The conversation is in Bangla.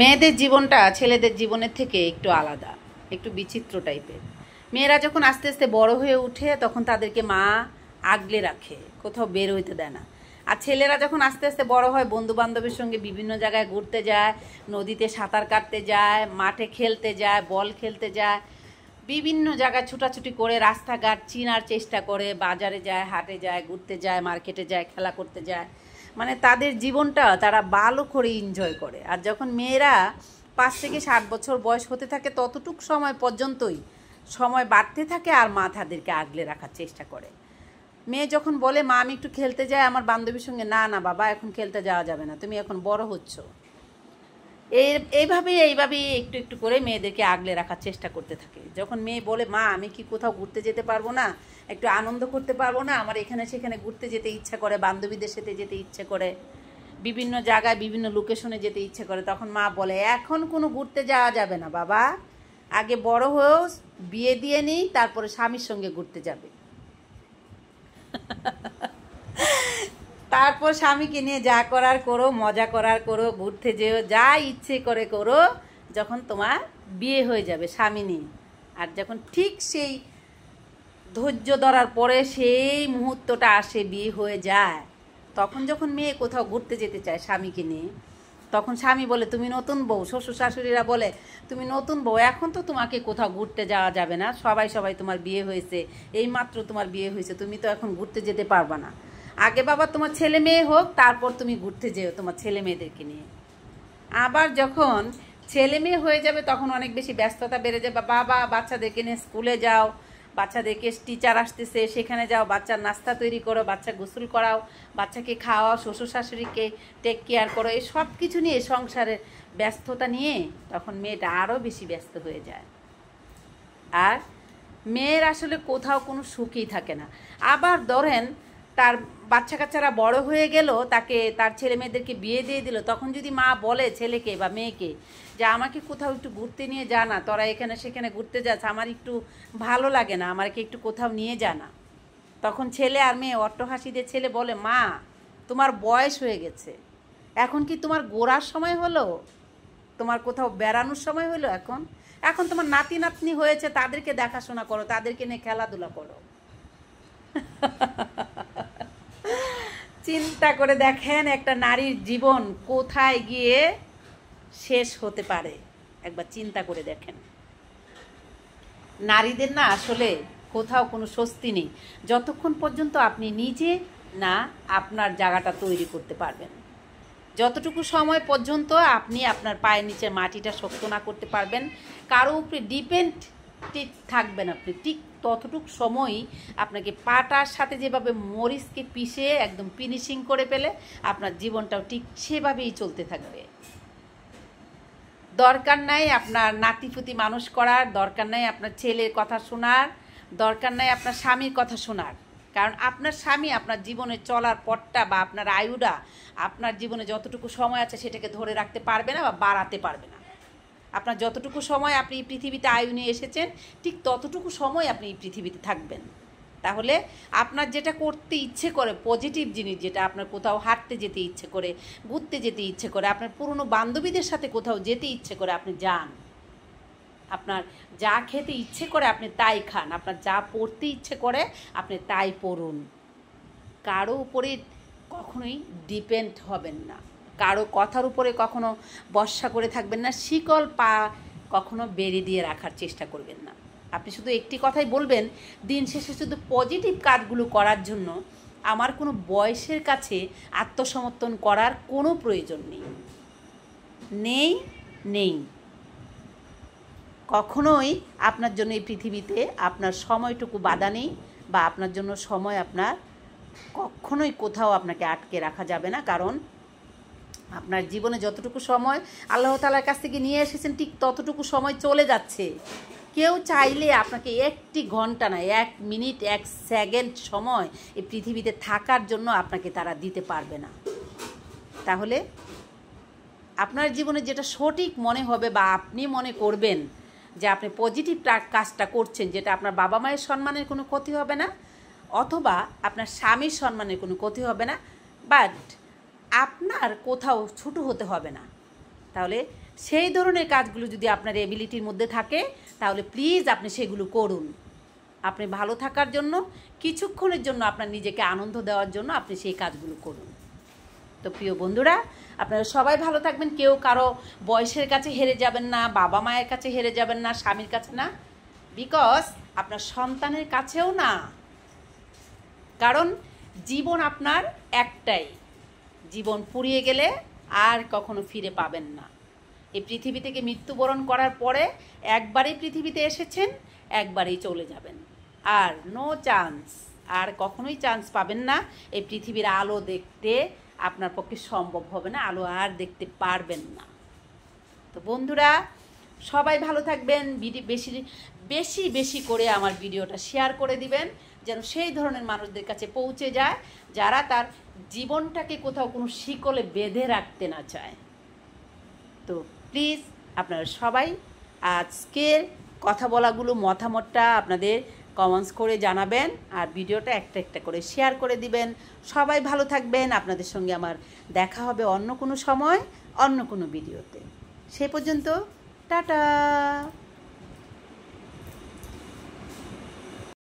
মেয়েদের জীবনটা ছেলেদের জীবনের থেকে একটু আলাদা, একটু বিচিত্র টাইপের। মেয়েরা যখন আস্তে আস্তে বড় হয়ে উঠে তখন তাদেরকে মা আগলে রাখে, কোথাও বের হইতে দেয় না। আর ছেলেরা যখন আস্তে আস্তে বড় হয় বন্ধু বান্ধবের সঙ্গে বিভিন্ন জায়গায় ঘুরতে যায়, নদীতে সাঁতার কাটতে যায়, মাঠে খেলতে যায়, বল খেলতে যায়, বিভিন্ন জায়গায় ছুটাছুটি করে রাস্তাঘাট চিনার চেষ্টা করে, বাজারে যায়, হাটে যায়, ঘুরতে যায়, মার্কেটে যায়, খেলা করতে যায়। মানে তাদের জীবনটা তারা ভালো করে এনজয় করে। আর যখন মেয়েরা 5 থেকে 7 বছর বয়স হতে থাকে ততটুক সময় পর্যন্তই সময় বাড়তে থাকে আর মা তাদেরকে আগলে রাখার চেষ্টা করে। মেয়ে যখন বলে মা আমি একটু খেলতে যাই আমার বান্ধবীর সঙ্গে, না না বাবা এখন খেলতে যাওয়া যাবে না, তুমি এখন বড় হচ্ছ। এইভাবেই একটু একটু করে মেয়েদেরকে আগলে রাখার চেষ্টা করতে থাকে। যখন মেয়ে বলে মা আমি কি কোথাও ঘুরতে যেতে পারবো না, একটু আনন্দ করতে পারবো না, আমার এখানে সেখানে ঘুরতে যেতে ইচ্ছা করে, বান্ধবীদের সাথে যেতে ইচ্ছে করে, বিভিন্ন জায়গায় বিভিন্ন লোকেশনে যেতে ইচ্ছে করে, তখন মা বলে এখন কোনো ঘুরতে যাওয়া যাবে না বাবা, আগে বড় হয়েও বিয়ে দিয়ে নিই তারপরে স্বামীর সঙ্গে ঘুরতে যাবে। তারপর স্বামীকে নিয়ে যা করার করো, মজা করার করো, ঘুরতে যেও, যা ইচ্ছে করে করো, যখন তোমার বিয়ে হয়ে যাবে স্বামী নিয়ে। আর যখন ঠিক সেই ধৈর্য ধরার পরে সেই মুহূর্তটা আসে, বিয়ে হয়ে যায়, তখন যখন মেয়ে কোথাও ঘুরতে যেতে চায় স্বামীকে নিয়ে, তখন স্বামী বলে তুমি নতুন বউ, শ্বশুর শাশুড়িরা বলে তুমি নতুন বউ, এখন তো তোমাকে কোথাও ঘুরতে যাওয়া যাবে না, সবাই তোমার বিয়ে হয়েছে, এই মাত্র তোমার বিয়ে হয়েছে, তুমি তো এখন ঘুরতে যেতে পারবা না, আগে বাবা তোমার ছেলে মেয়ে হোক তারপর তুমি ঘুরতে যেও তোমার ছেলে মেয়েদেরকে নিয়ে। আবার যখন ছেলে মেয়ে হয়ে যাবে তখন অনেক বেশি ব্যস্ততা বেড়ে যাবে, বাবা বাচ্চাদেরকে নিয়ে স্কুলে যাও, বাচ্চাদেরকে টিচার আসতেছে সেখানে যাও, বাচ্চার নাস্তা তৈরি করো, বাচ্চা গোসল করাও, বাচ্চাকে খাওয়াও, শ্বশুর শাশুড়িকে টেক কেয়ার করো, এই সব কিছু নিয়ে সংসারের ব্যস্ততা নিয়ে তখন মেয়েটা আরও বেশি ব্যস্ত হয়ে যায়। আর মেয়ের আসলে কোথাও কোনো সুখই থাকে না। আবার ধরেন তার বাচ্চা কাচ্চারা বড় হয়ে গেল, তাকে তার ছেলে মেয়েদেরকে বিয়ে দিয়ে দিল, তখন যদি মা বলে ছেলেকে বা মেয়েকে যে আমাকে কোথাও একটু ঘুরতে নিয়ে যা না, তোরা এখানে সেখানে ঘুরতে যাস, আমার একটু ভালো লাগে না, আমাকে একটু কোথাও নিয়ে যা না, তখন ছেলে আর মেয়ে অট্টহাসিতে ছেলে বলে মা তোমার বয়স হয়ে গেছে, এখন কি তোমার ঘোরার সময় হলো, তোমার কোথাও বেড়ানোর সময় হলো, এখন এখন তোমার নাতি নাতনি হয়েছে, তাদেরকে দেখাশোনা করো, তাদেরকে নিয়ে খেলাধুলা করো। চিন্তা করে দেখেন একটা নারীর জীবন কোথায় গিয়ে শেষ হতে পারে, একবার চিন্তা করে দেখেন। নারীদের না আসলে কোথাও কোনো স্বস্তি নেই যতক্ষণ পর্যন্ত আপনি নিজে না আপনার জায়গাটা তৈরি করতে পারবেন। যতটুকু সময় পর্যন্ত আপনি আপনার পায়ের নিচে মাটিটা শক্ত না করতে পারবেন, কারো উপরে ডিপেন্ড থাকবেন আপনি, ঠিক ততটুকু সময়ই আপনাকে পাটার সাথে যেভাবে মরিচকে পিষে একদম ফিনিশিং করে ফেলে আপনার জীবনটাও ঠিক সেভাবেই চলতে থাকবে। দরকার নাই আপনার নাতিপুতি মানুষ করার, দরকার নাই আপনার ছেলের কথা শোনার, দরকার নাই আপনার স্বামীর কথা শোনার, কারণ আপনার স্বামী আপনার জীবনে চলার পথটা বা আপনার আয়ুটা আপনার জীবনে যতটুকু সময় আছে সেটাকে ধরে রাখতে পারবে না বা বাড়াতে পারবে না। আপনার যতটুকু সময় আপনি এই পৃথিবীতে আয়ু নিয়ে এসেছেন ঠিক ততটুকু সময় আপনি এই পৃথিবীতে থাকবেন। তাহলে আপনার যেটা করতে ইচ্ছে করে, পজিটিভ জিনিস, যেটা আপনার কোথাও হাঁটতে যেতে ইচ্ছে করে, ঘুরতে যেতে ইচ্ছে করে, আপনার পুরনো বান্ধবীদের সাথে কোথাও যেতে ইচ্ছে করে আপনি যান, আপনার যা খেতে ইচ্ছে করে আপনি তাই খান, আপনার যা পড়তে ইচ্ছে করে আপনি তাই পড়ুন। কারো উপরে কখনোই ডিপেন্ড হবেন না, কারো কথার উপরে কখনো ভরসা করে থাকবেন না, শিকল পা কখনো বেড়ে দিয়ে রাখার চেষ্টা করবেন না। আপনি শুধু একটি কথাই বলবেন, দিন শেষে শুধু পজিটিভ কাজগুলো করার জন্য আমার কোনো বয়সের কাছে আত্মসমর্পণ করার কোনো প্রয়োজন নেই নেই। কখনোই আপনার জন্য এই পৃথিবীতে আপনার সময়টুকু বাধা নেই, বা আপনার জন্য সময় আপনার কখনোই কোথাও আপনাকে আটকে রাখা যাবে না, কারণ আপনার জীবনে যতটুকু সময় আল্লাহ তাআলার কাছ থেকে নিয়ে এসেছেন ঠিক ততটুকু সময় চলে যাচ্ছে। কেউ চাইলে আপনাকে 1 ঘন্টা না, 1 মিনিট 1 সেকেন্ড সময় এই পৃথিবীতে থাকার জন্য আপনাকে তারা দিতে পারবে না। তাহলে আপনার জীবনে যেটা সঠিক মনে হবে বা আপনি মনে করবেন যে আপনি পজিটিভ কাজটা করছেন, যেটা আপনার বাবা মায়ের সম্মানের কোনো ক্ষতি হবে না, অথবা আপনার স্বামীর সম্মানের কোনো ক্ষতি হবে না, বাট আপনার কোথাও ছোটো হতে হবে না, তাহলে সেই ধরনের কাজগুলো যদি আপনার এবিলিটির মধ্যে থাকে তাহলে প্লিজ আপনি সেগুলো করুন। আপনি ভালো থাকার জন্য, কিছুক্ষণের জন্য আপনার নিজেকে আনন্দ দেওয়ার জন্য আপনি সেই কাজগুলো করুন। তো প্রিয় বন্ধুরা, আপনারা সবাই ভালো থাকবেন। কেউ কারো বয়সের কাছে হেরে যাবেন না, বাবা মায়ের কাছে হেরে যাবেন না, স্বামীর কাছে না, বিকজ আপনার সন্তানের কাছেও না। কারণ জীবন আপনার একটাই, জীবন ফুরিয়ে গেলে আর কখনো ফিরে পাবেন না। এই পৃথিবী থেকে মৃত্যুবরণ করার পরে একবারই পৃথিবীতে এসেছেন, একবারেই চলে যাবেন, আর নো চান্স, আর কখনোই চান্স পাবেন না এই পৃথিবীর আলো দেখতে। আপনার পক্ষে সম্ভব হবে না, আলো আর দেখতে পারবেন না। তো বন্ধুরা, সবাই ভালো থাকবেন। বেশি বেশি বেশি করে আমার ভিডিওটা শেয়ার করে দিবেন, যেন সেই ধরনের মানুষদের কাছে পৌঁছে যায় যারা তার জীবনটাকে কোথাও কোনো শিকলে বেঁধে রাখতে না চায়। তো প্লিজ আপনারা সবাই আজকের কথা বলাগুলো মতামতটা আপনাদের কমেন্টস করে জানাবেন, আর ভিডিওটা একটা একটা করে শেয়ার করে দিবেন। সবাই ভালো থাকবেন। আপনাদের সঙ্গে আমার দেখা হবে অন্য কোনো সময়, অন্য কোনো ভিডিওতে। সে পর্যন্ত টাটা।